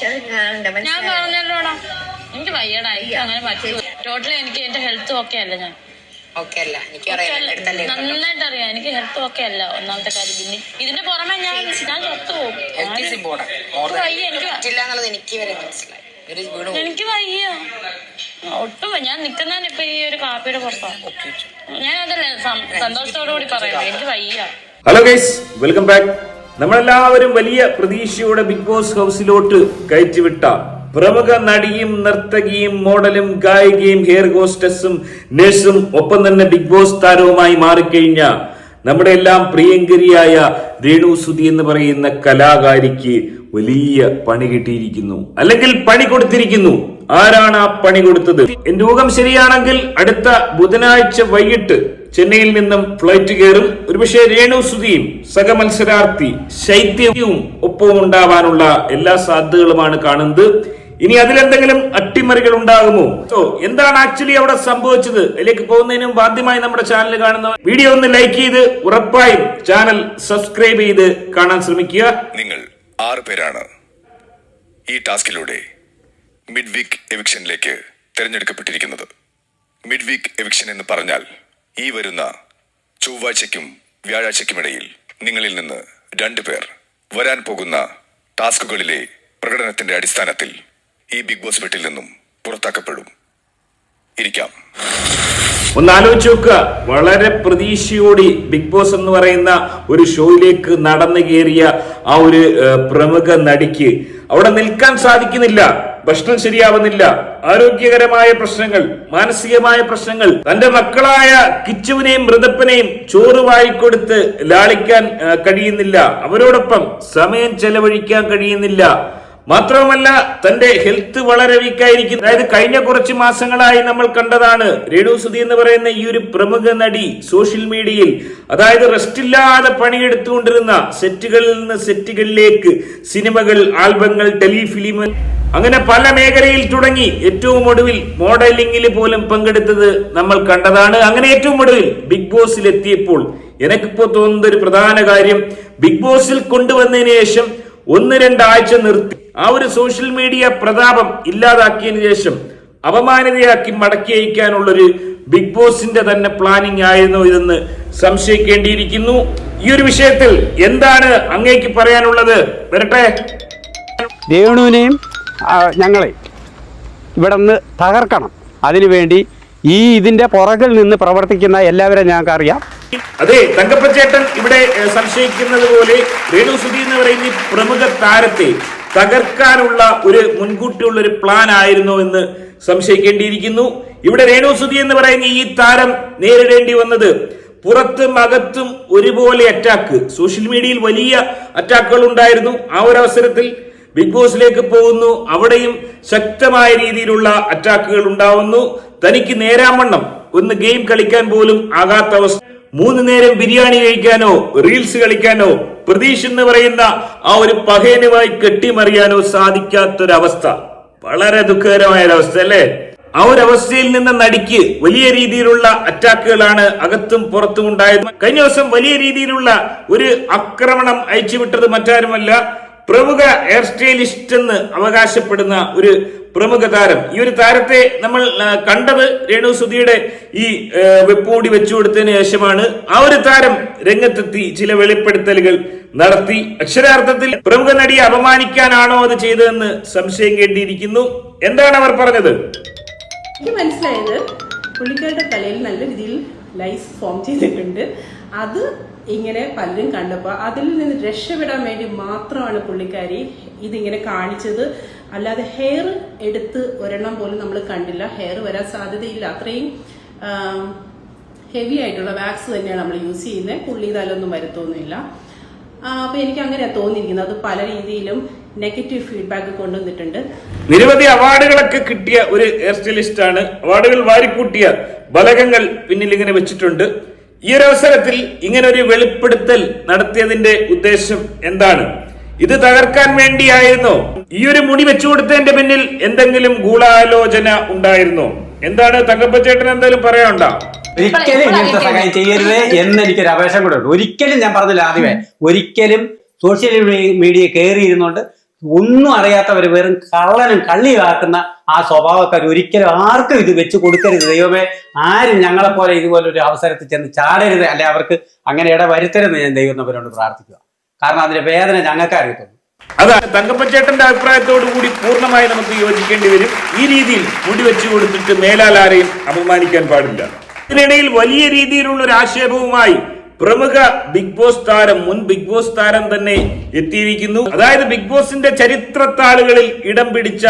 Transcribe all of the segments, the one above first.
ഞാൻ പറഞ്ഞല്ലോടാ, എനിക്ക് വയ്യടാ, എനിക്ക് അങ്ങനെ പറ്റൂ. ടോട്ടലി എനിക്ക് എന്റെ ഹെൽത്ത് ഓക്കെ അല്ല. ഞാൻ നന്നായിട്ട് അറിയാം, എനിക്ക് ഹെൽത്ത് ഓക്കെ അല്ല. ഒന്നാമത്തെ കാര്യം. പിന്നെ ഇതിന്റെ പുറമെ ഞാൻ ചത്തുപോകും. എനിക്ക് വയ്യ ഒട്ടും. ഞാൻ നിക്കുന്നതാണ് ഇപ്പൊ ഈ ഒരു കാപ്പിയുടെ പുറത്താണ്. ഞാൻ അതല്ലേ സന്തോഷത്തോടു കൂടി പറയാം, എനിക്ക് വയ്യ. Hello guys, welcome back. നമ്മളെല്ലാവരും വലിയ പ്രതീക്ഷയോടെ ബിഗ് ബോസ് ഹൗസിലോട്ട് കയറ്റിവിട്ട പ്രമുഖ നടിയും നർത്തകിയും മോഡലും ഗായികയും ഹെയർ ഹോസ്റ്റസും നഴ്സും ഒപ്പം തന്നെ ബിഗ് ബോസ് താരവുമായി മാറിക്കഴിഞ്ഞ നമ്മുടെ എല്ലാം പ്രിയങ്കരിയായ രേണു സുധി എന്ന് പറയുന്ന കലാകാരിക്ക് വലിയ പണി കിട്ടിയിരിക്കുന്നു, അല്ലെങ്കിൽ പണി കൊടുത്തിരിക്കുന്നു. ആരാണ് ആ പണി കൊടുത്തത്? എന്റെ ഊഹം ശരിയാണെങ്കിൽ അടുത്ത ബുധനാഴ്ച വൈകിട്ട് ചെന്നൈയിൽ നിന്നും ഫ്ലൈറ്റ് കയറും. ഒരുപക്ഷെ രേണു സുധിയും സഹമത്സരാർത്ഥി ശൈത്യവും ഒപ്പവും ഉണ്ടാവാനുള്ള എല്ലാ സാധ്യതകളുമാണ് കാണുന്നത്. ഇനി അതിലെന്തെങ്കിലും അട്ടിമറികൾ ഉണ്ടാകുമോ? എന്താണ് ആക്ച്വലി അവിടെ സംഭവിച്ചത്? അതിലേക്ക് പോകുന്നതിനും ആദ്യമായി നമ്മുടെ ചാനൽ കാണുന്നവർ വീഡിയോ ഒന്ന് ലൈക്ക് ചെയ്ത് ഉറപ്പായും ചാനൽ സബ്സ്ക്രൈബ് ചെയ്ത് കാണാൻ ശ്രമിക്കുക. നിങ്ങൾ 6 പേരാണ് ഈ ടാസ്കിലൂടെ മിഡ് വീക്ക് എവിക്ഷനിലേക്ക് തിരഞ്ഞെടുക്കപ്പെട്ടിരിക്കുന്നത്. മിഡ് വീക്ക് എവിക്ഷൻ എന്ന് പറഞ്ഞാൽ ഈ വരുന്ന ചൊവ്വാഴ്ചയ്ക്കും വ്യാഴാഴ്ചയ്ക്കുമിടയിൽ നിങ്ങളിൽ നിന്ന് 2 പേർ വരാൻ പോകുന്ന ടാസ്കുകളിലെ പ്രകടനത്തിന്റെ അടിസ്ഥാനത്തിൽ ഈ ബിഗ് ബോസ് വീട്ടിൽ നിന്നും പുറത്താക്കപ്പെടും. ഇരിക്കാം. ഒന്ന് ആലോചിച്ച് നോക്കുക. വളരെ പ്രതീക്ഷയോടെ ബിഗ് ബോസ് എന്ന് പറയുന്ന ഒരു ഷോയിലേക്ക് നടന്നു കയറിയ ആ ഒരു പ്രമുഖ നടിക്ക് അവിടെ നിൽക്കാൻ സാധിക്കുന്നില്ല. ഭക്ഷണം ശരിയാവുന്നില്ല, ആരോഗ്യകരമായ പ്രശ്നങ്ങൾ, മാനസികമായ പ്രശ്നങ്ങൾ, തന്റെ മക്കളായ കിച്ചുവിനെയും മൃതപ്പനെയും ചോറ് വായിക്കൊടുത്ത് ലാളിക്കാൻ കഴിയുന്നില്ല, അവരോടൊപ്പം സമയം ചെലവഴിക്കാൻ കഴിയുന്നില്ല. മാത്രവുമല്ല തന്റെ ഹെൽത്ത് വളരെ വീക്കായിരിക്കും. അതായത് കഴിഞ്ഞ കുറച്ച് മാസങ്ങളായി നമ്മൾ കണ്ടതാണ് രേണു സുധി എന്ന് പറയുന്ന ഈ ഒരു പ്രമുഖ നടി സോഷ്യൽ മീഡിയയിൽ, അതായത് റെസ്റ്റ് ഇല്ലാതെ പണിയെടുത്തുകൊണ്ടിരുന്ന സെറ്റുകളിൽ നിന്ന് സെറ്റുകളിലേക്ക്, സിനിമകൾ, ആൽബങ്ങൾ, ടെലിഫിലിം, അങ്ങനെ പല മേഖലയിൽ തുടങ്ങി ഏറ്റവും ഒടുവിൽ മോഡലിംഗിൽ പോലും പങ്കെടുത്തത് നമ്മൾ കണ്ടതാണ്. അങ്ങനെ ഏറ്റവും ഒടുവിൽ ബിഗ് ബോസിൽ എത്തിയപ്പോൾ എനിക്കിപ്പോ തോന്നുന്ന ഒരു പ്രധാന കാര്യം, ബിഗ് ബോസിൽ കൊണ്ടുവന്നതിന് ശേഷം 1-2 ആഴ്ച നിർത്തി ആ ഒരു സോഷ്യൽ മീഡിയ പ്രതാപം ഇല്ലാതാക്കിയതിനു ശേഷം അപമാനിതയാക്കി മടക്കി അയക്കാനുള്ളൊരു ബിഗ് ബോസിന്റെ തന്നെ പ്ലാനിങ് ആയിരുന്നു ഇതെന്ന് സംശയിക്കേണ്ടിയിരിക്കുന്നു. ഈ ഒരു വിഷയത്തിൽ എന്താണ് അങ്ങേക്ക് പറയാനുള്ളത്? വരട്ടെ. രേണുവിനെയും ഞങ്ങളെ ഇവിടെ നിന്ന് തകർക്കണം. അതിനുവേണ്ടി ഇതിന്റെ പുറകിൽ നിന്ന് പ്രവർത്തിക്കുന്ന എല്ലാവരെയും ഞങ്ങൾക്കറിയാം. അതെ, തങ്കപ്പച്ചേട്ടൻ ഇവിടെ സംശയിക്കുന്നത് പോലെ രേണു സുധി എന്ന് പറയുന്ന പ്രമുഖ താരത്തെ തകർക്കാനുള്ള ഒരു മുൻകൂട്ടിയുള്ള ഒരു പ്ലാൻ ആയിരുന്നു എന്ന് സംശയിക്കേണ്ടിയിരിക്കുന്നു. ഇവിടെ രേണു സുധി എന്ന് പറയുന്ന ഈ താരം നേരിടേണ്ടി വന്നത് പുറത്തും അകത്തും ഒരുപോലെ അറ്റാക്ക്, സോഷ്യൽ മീഡിയയിൽ വലിയ അറ്റാക്കുകൾ ഉണ്ടായിരുന്നു. ആ ഒരു അവസരത്തിൽ ബിഗ് ബോസിലേക്ക് പോകുന്നു, അവിടെയും ശക്തമായ രീതിയിലുള്ള അറ്റാക്കുകൾ ഉണ്ടാവുന്നു. തനിക്ക് നേരാമണ്ണം ഒന്ന് ഗെയിം കളിക്കാൻ പോലും ആകാത്ത അവസ്ഥ, 3 നേരം ബിരിയാണി കഴിക്കാനോ റീൽസ് കളിക്കാനോ പ്രതീക്ഷ എന്ന് പറയുന്ന ആ ഒരു പഹയനുമായി കെട്ടിമറിയാനോ സാധിക്കാത്തൊരവസ്ഥ. വളരെ ദുഃഖകരമായ ഒരവസ്ഥ അല്ലേ? ആ ഒരു അവസ്ഥയിൽ നിന്ന് നടിക്ക് വലിയ രീതിയിലുള്ള അറ്റാക്കുകളാണ് അകത്തും പുറത്തും ഉണ്ടായത്. കഴിഞ്ഞ ദിവസം വലിയ രീതിയിലുള്ള ഒരു ആക്രമണം അയച്ചുവിട്ടത് മറ്റാരുമല്ല, പ്രമുഖ ഹെയർ സ്റ്റൈലിസ്റ്റ് എന്ന് അവകാശപ്പെടുന്ന ഒരു പ്രമുഖ താരം. ഈ ഒരു താരത്തെ നമ്മൾ കണ്ടത് രേണു സുധിയുടെ ഈ വെപ്പുകൂടി വെച്ചു കൊടുത്തതിന് ശേഷമാണ്. ആ ഒരു താരം രംഗത്തെത്തി ചില വെളിപ്പെടുത്തലുകൾ നടത്തി. അക്ഷരാർത്ഥത്തിൽ പ്രമുഖ നടിയെ അപമാനിക്കാനാണോ അത് ചെയ്തതെന്ന് സംശയം കേട്ടിരിക്കുന്നു. എന്താണ് അവർ പറഞ്ഞത്? എനിക്ക് മനസ്സിലായത് പുള്ളിക്കാരുടെ തലയിൽ നല്ല രീതിയിൽ ലൈസ് ഫോം ചെയ്തിട്ടുണ്ട്. അത് ഇങ്ങനെ പലരും കണ്ടപ്പോൾ അതിൽ നിന്ന് രക്ഷപ്പെടാൻ വേണ്ടി മാത്രമാണ് പുള്ളിക്കാരി ഇതിങ്ങനെ കാണിച്ചത്. അല്ലാതെ ഹെയർ എടുത്ത് ഒരെണ്ണം പോലും നമ്മൾ കണ്ടില്ല. ഹെയർ വരാൻ സാധ്യതയില്ല. അത്രയും ഹെവി ആയിട്ടുള്ള വാക്സ് തന്നെയാണ് നമ്മൾ യൂസ് ചെയ്യുന്നത്. പുള്ളി തലൊന്നും വരുത്തൊന്നുമില്ല. അപ്പൊ എനിക്ക് അങ്ങനെയാണ് തോന്നിയിരിക്കുന്നത്. അത് പല രീതിയിലും നെഗറ്റീവ് ഫീഡ്ബാക്ക് കൊണ്ടുവന്നിട്ടുണ്ട്. നിരവധി അവാർഡുകളൊക്കെ കിട്ടിയ ഒരു ഹെയർ സ്റ്റൈലിസ്റ്റ് ആണ്. അവാർഡുകൾ വാരിക്കൂട്ടിയ ബലകങ്ങൾ പിന്നിൽ ഇങ്ങനെ വെച്ചിട്ടുണ്ട്. ഈ ഒരു അവസരത്തിൽ ഇങ്ങനെ ഒരു വെളിപ്പെടുത്തൽ നടത്തിയതിന്റെ ഉദ്ദേശം എന്താണ്? ഇത് തകർക്കാൻ വേണ്ടിയായിരുന്നോ? ഈ ഒരു മുടി വെച്ചു കൊടുത്തതിന്റെ പിന്നിൽ എന്തെങ്കിലും ഗൂഢാലോചന ഉണ്ടായിരുന്നോ? എന്താണ് തങ്കപ്പച്ചേട്ടൻ എന്തെങ്കിലും പറയാനുണ്ടോ? ഒരിക്കലും ഇങ്ങനത്തെ സഹായം ചെയ്യരുത് എന്ന് എനിക്കൊരു അപേക്ഷ കൂടെ ഉണ്ട്. ഒരിക്കലും ഞാൻ പറഞ്ഞില്ല ആദ്യമേ, ഒരിക്കലും സോഷ്യൽ മീഡിയ കയറിയിരുന്നുകൊണ്ട് ഒന്നും അറിയാത്തവർ വെറും കള്ളനും കള്ളിയാക്കുന്ന ആ സ്വഭാവക്കാർ ഒരിക്കലും ആർക്കും ഇത് വെച്ച് കൊടുക്കരുത്. ദൈവമേ, ആരും ഞങ്ങളെപ്പോലെ ഇതുപോലൊരു അവസരത്തിൽ ചെന്ന് ചാടരുത്, അല്ലെ അവർക്ക് അങ്ങനെ ഇടവരുത്തരുതെന്ന് ഞാൻ ദൈവത്തിനോട് പ്രാർത്ഥിക്കുക. കാരണം അതിന്റെ വേദന ഞങ്ങൾക്ക് അറിയത്തുള്ളൂ. അതാണ് തങ്കപ്പച്ചേട്ടന്റെ അഭിപ്രായത്തോടു കൂടി പൂർണ്ണമായി നമുക്ക് യോജിക്കേണ്ടി വരും. ഈ രീതിയിൽ മുടി വെച്ചു കൊടുത്തിട്ട് മേലാൽ ആരെയും അപമാനിക്കാൻ പാടില്ല. ഇതിനിടയിൽ വലിയ രീതിയിലുള്ള ഒരു ആക്ഷേപവുമായി പ്രമുഖ ബിഗ് ബോസ് താരം, മുൻ ബിഗ് ബോസ് താരം തന്നെ എത്തിയിരിക്കുന്നു. അതായത് ബിഗ് ബോസിന്റെ ചരിത്രത്താളുകളിൽ ഇടം പിടിച്ച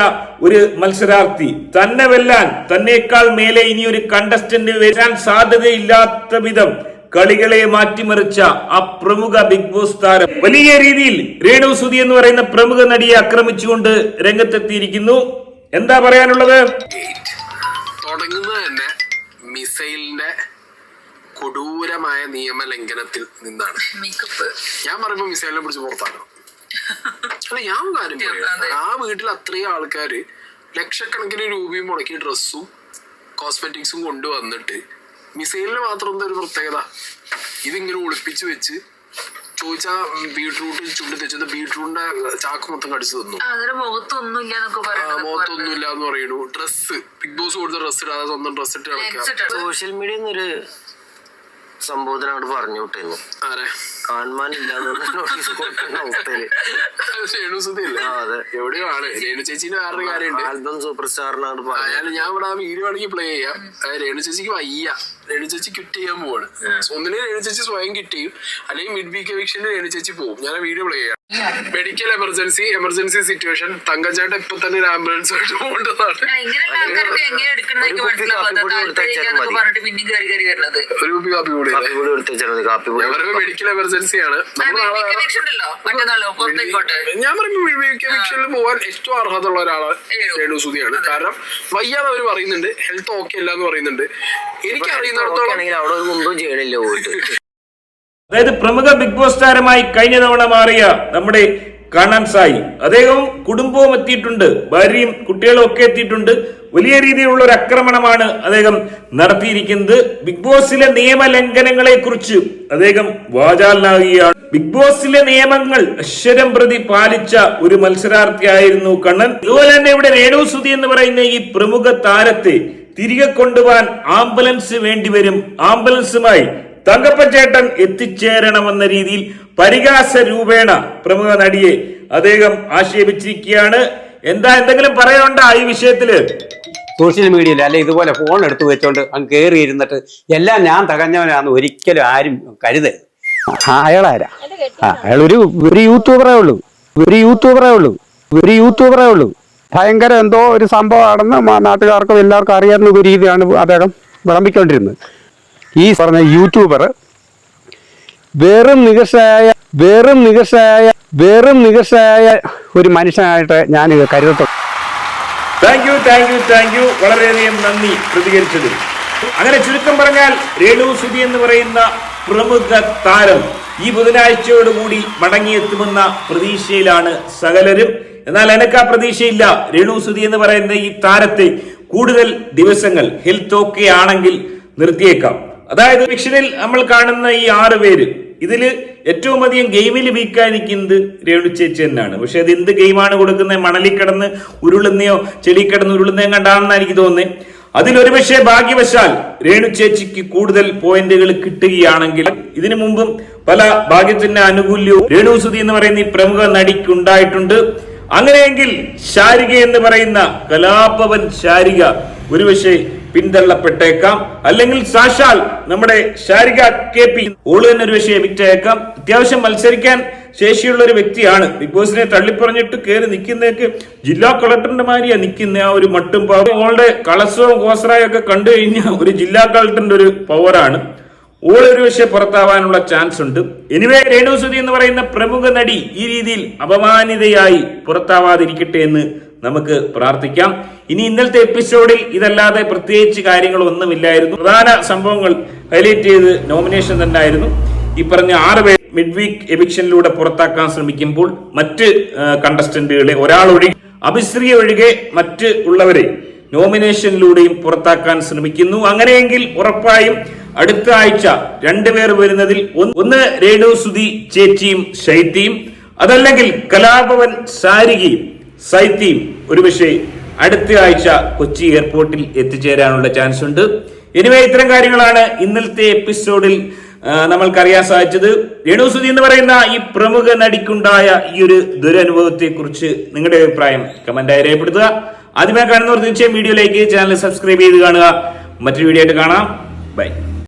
ഒരു മത്സരാർത്ഥി, തന്നെ വെല്ലാൻ തന്നേക്കാൾ മേലെ ഇനി ഒരു കണ്ടസ്റ്റന്റ് വരാൻ സാധ്യതയില്ലാത്ത വിധം കളികളെ മാറ്റിമറിച്ച ആ പ്രമുഖ ബിഗ് ബോസ് താരം വലിയ രീതിയിൽ രേണു സുധി എന്ന് പറയുന്ന പ്രമുഖ നടിയെ ആക്രമിച്ചുകൊണ്ട് രംഗത്തെത്തിയിരിക്കുന്നു. എന്താ പറയാനുള്ളത്? തുടങ്ങുന്നത് തന്നെ മിസൈലിന്റെ കൊടൂരമായ നിയമലംഘനത്തിൽ നിന്നാണ്. ഞാൻ പറയുമ്പോ മിസൈലിനെ പിടിച്ച് പുറത്താക്കണം. അല്ല, ഞാൻ കാര്യം പറയാം. ആ വീട്ടിൽ അത്രയും ആൾക്കാര് ലക്ഷക്കണക്കിന് രൂപയും മുടക്കി ഡ്രസ്സും കോസ്മെറ്റിക്സും കൊണ്ടുവന്നിട്ട് മിസൈലിന് മാത്രം എന്താ ഒരു പ്രത്യേകത? ഇതിങ്ങനെ ഒളിപ്പിച്ചു വെച്ച് ചോദിച്ചാ ബീട്രൂട്ട് ചുണ്ടി തെച്ചത് ബീട്രൂട്ടിന്റെ ചാക്ക് മൊത്തം കടിച്ചു തന്നു. മുഖത്തൊന്നുമില്ല എന്ന് പറയുന്നു. ഡ്രസ്സ് ബിഗ് ബോസ് കൊടുത്ത ഡ്രസ്സ് ഇടാതെ സ്വന്തം ഡ്രസ് ഇട്ട് കളിക്കാം. സോഷ്യൽ മീഡിയ ഒരു സംഭവത്തിന് അവിടെ പറഞ്ഞു വിട്ടിരുന്നു. കാണാനില്ലാന്ന് അവസ്ഥയില് എവിടെയാണ് രേണു ചേച്ചിന്റെ വേറൊരു കാര്യമുണ്ട്. ആൽബം സൂപ്പർ സ്റ്റാറിനാണ് പറഞ്ഞാൽ ഞാൻ ഇവിടെ ആ വീഡിയോ ആണെങ്കിൽ പ്ലേ ചെയ്യാം. രേണു ചേച്ചിക്ക് വയ്യ, രേണു ചേച്ചി ക്വിറ്റ് ചെയ്യാൻ പോവാണ്. ഒന്നിനെ രേണു ചേച്ചി സ്വയം ക്വിറ്റ് ചെയ്യും, അല്ലെങ്കിൽ മിഡ് വീക്ക് എവിക്ഷനിൽ രേണു ചേച്ചി പോകും. ഞാൻ ആ വീഡിയോ പ്ലേ ചെയ്യാം. Medical emergency situation. തങ്കച്ചേട്ടൻ ഇപ്പൊ തന്നെ ഒരു ആംബുലൻസ് ആയിട്ട് പോകേണ്ടതാണ്. ഒരു കുപ്പി കാപ്പി കൂടി മെഡിക്കൽ എമർജൻസിയാണ്. ഞാൻ പറയുമ്പോൾ എവിക്ഷനിൽ പോകാൻ ഏറ്റവും അർഹത ഉള്ള ഒരാള് രേണു സുധിയാണ്. കാരണം വയ്യാതെ അവര് പറയുന്നുണ്ട്, ഹെൽത്ത് ഓക്കെ അല്ല എന്ന് പറയുന്നുണ്ട്. എനിക്ക് അറിയുന്നിടത്തോളം അവിടെ മുമ്പും ചെയ്യണില്ല പോയിട്ട്. അതായത് പ്രമുഖ ബിഗ് ബോസ് താരമായി കഴിഞ്ഞ തവണ മാറിയ നമ്മുടെ കാണാൻ സായി, അദ്ദേഹവും കുടുംബവും എത്തിയിട്ടുണ്ട്, ഭാര്യയും കുട്ടികളും ഒക്കെ എത്തിയിട്ടുണ്ട്. വലിയ രീതിയിലുള്ള ഒരു ആക്രമണമാണ് അദ്ദേഹം നടത്തിയിരിക്കുന്നത്. ബിഗ് ബോസിലെ നിയമലംഘനങ്ങളെ കുറിച്ച് അദ്ദേഹം വാചാലനാകുകയാണ്. ബിഗ് ബോസിലെ നിയമങ്ങൾ അക്ഷരം പ്രതി പാലിച്ച ഒരു മത്സരാർത്ഥിയായിരുന്നു കണ്ണൻ. അതുപോലെ തന്നെ ഇവിടെ രേണു സുധി എന്ന് പറയുന്ന ഈ പ്രമുഖ താരത്തെ തിരികെ കൊണ്ടുപോകാൻ ആംബുലൻസ് വേണ്ടിവരും. ആംബുലൻസുമായി തങ്കപ്പച്ചേട്ടൻ എത്തിച്ചേരണമെന്ന രീതിയിൽ പരിഹാസ രൂപേണ പ്രമുഖ നടിയെ അദ്ദേഹം ആക്ഷേപിച്ചിരിക്കുകയാണ്. എന്തെങ്കിലും പറയാനുണ്ടോ ഈ വിഷയത്തില്? സോഷ്യൽ മീഡിയയിൽ അല്ലെ ഇതുപോലെ ഫോൺ എടുത്തു വെച്ചോണ്ട് അങ്ങ് കയറി ഇരുന്നിട്ട് എല്ലാം ഞാൻ തകഞ്ഞവനാന്ന് ഒരിക്കലും ആരും കരുതരുത്. അയാളാരാ? അയാൾ ഒരു യൂട്യൂബറേ ഉള്ളൂ. ഭയങ്കര എന്തോ ഒരു സംഭവമാണെന്ന് നാട്ടുകാർക്കും എല്ലാവർക്കും അറിയാവുന്ന ഒരു രീതിയാണ് അദ്ദേഹം വിളമ്പിക്കൊണ്ടിരുന്നത്. ഈ പറഞ്ഞ യൂട്യൂബർ വെറും നികർഷയായ ഒരു മനുഷ്യനായിട്ട് ഞാൻ കരുതത്തുള്ളൂ. താങ്ക് യു വളരെയധികം നന്ദി പ്രതികരിച്ചത്. അങ്ങനെ ചുരുക്കം പറഞ്ഞാൽ രേണു സുധി എന്ന് പറയുന്ന പ്രമുഖ താരം ഈ ബുധനാഴ്ചയോടുകൂടി മടങ്ങിയെത്തുമെന്ന പ്രതീക്ഷയിലാണ് സകലരും. എന്നാൽ എനിക്ക് ആ പ്രതീക്ഷയില്ല. രേണു സുധി എന്ന് പറയുന്ന ഈ താരത്തെ കൂടുതൽ ദിവസങ്ങൾ ഹെൽത്ത് ഓക്കെ ആണെങ്കിൽ നിർത്തിയേക്കാം. അതായത് ഫിക്ഷനിൽ നമ്മൾ കാണുന്ന ഈ 6 പേര്, ഇതില് ഏറ്റവും അധികം ഗെയിമിൽ വീക്കാൻ നിൽക്കുന്നത് രേണു ചേച്ചി തന്നെയാണ്. പക്ഷെ അത് എന്ത് ഗെയിമാണ് കൊടുക്കുന്നത്? മണലിൽ കിടന്ന് ഉരുളുന്നയോ ചെളി കിടന്ന് ഉരുളുന്നയോ കണ്ടാണെന്നാണ് എനിക്ക് തോന്നുന്നത്. അതിലൊരു പക്ഷേ ഭാഗ്യവശാൽ രേണു ചേച്ചിക്ക് കൂടുതൽ പോയിന്റുകൾ കിട്ടുകയാണെങ്കിൽ, ഇതിനു മുമ്പും പല ഭാഗ്യത്തിന്റെ ആനുകൂല്യവും രേണു സുധി എന്ന് പറയുന്ന ഈ പ്രമുഖ നടിക്ക് ഉണ്ടായിട്ടുണ്ട്. അങ്ങനെയെങ്കിൽ ശാരിക എന്ന് പറയുന്ന കലാഭവൻ ശാരിക ഒരുപക്ഷെ പിന്തള്ളപ്പെട്ടേക്കാം. അല്ലെങ്കിൽ സാക്ഷാൽ നമ്മുടെ ശാരിക KP ഓള് തന്നെ ഒരു പക്ഷേ വിറ്റേക്കാം. അത്യാവശ്യം മത്സരിക്കാൻ ശേഷിയുള്ള ഒരു വ്യക്തിയാണ്. ബിഗ് ബോസിനെ തള്ളിപ്പറഞ്ഞിട്ട് കയറി നിൽക്കുന്നതൊക്കെ ജില്ലാ കളക്ടറിന്റെ മാതിരിയാ നിൽക്കുന്ന ആ ഒരു മട്ടും പാവം. ഓളുടെ കളസവും കോസറായും ഒക്കെ കണ്ടു കഴിഞ്ഞാൽ ഒരു ജില്ലാ കളക്ടറിന്റെ ഒരു പവറാണ്. ഓളൊരു പക്ഷേ പുറത്താവാനുള്ള ചാൻസ് ഉണ്ട്. എനിവേ രേണു സുധി എന്ന് പറയുന്ന പ്രമുഖ നടി ഈ രീതിയിൽ അപമാനിതയായി പുറത്താവാതിരിക്കട്ടെ എന്ന് നമുക്ക് പ്രാർത്ഥിക്കാം. ഇനി ഇന്നലത്തെ എപ്പിസോഡിൽ ഇതല്ലാതെ പ്രത്യേകിച്ച് കാര്യങ്ങളൊന്നുമില്ലായിരുന്നു. പ്രധാന സംഭവങ്ങൾ ഹൈലൈറ്റ് ചെയ്ത് നോമിനേഷൻ തന്നെ ആയിരുന്നു. ഈ പറഞ്ഞ 6 പേർ മിഡ് വീക്ക് എവിക്ഷനിലൂടെ പുറത്താക്കാൻ ശ്രമിക്കുമ്പോൾ മറ്റ് കണ്ടസ്റ്റന്റുകളെ ഒരാളൊഴികെ അഭിശ്രീ ഒഴികെ മറ്റ് ഉള്ളവരെ നോമിനേഷനിലൂടെയും പുറത്താക്കാൻ ശ്രമിക്കുന്നു. അങ്ങനെയെങ്കിൽ ഉറപ്പായും അടുത്ത ആഴ്ച 2 പേർ വരുന്നതിൽ ഒന്ന് രേണു സുധി ചേച്ചിയും ശൈത്യയും, അതല്ലെങ്കിൽ കലാഭവൻ സാരികയും സൈത്തിയും ഒരുപക്ഷെ അടുത്ത ആഴ്ച കൊച്ചി എയർപോർട്ടിൽ എത്തിച്ചേരാനുള്ള ചാൻസ് ഉണ്ട്. എനിവേ ഇത്തരം കാര്യങ്ങളാണ് ഇന്നലത്തെ എപ്പിസോഡിൽ നമ്മൾക്കറിയാൻ സാധിച്ചത്. രേണുസുതി എന്ന് പറയുന്ന ഈ പ്രമുഖ നടിക്കുണ്ടായ ഈ ഒരു ദുരനുഭവത്തെ കുറിച്ച് നിങ്ങളുടെ അഭിപ്രായം കമന്റായി രേഖപ്പെടുത്തുക. ആദ്യമായി കാണുന്നവർ തീർച്ചയായും വീഡിയോ ലൈക്ക്, ചാനൽ സബ്സ്ക്രൈബ് ചെയ്ത് കാണുക. മറ്റൊരു വീഡിയോ ആയിട്ട് കാണാം. ബൈ.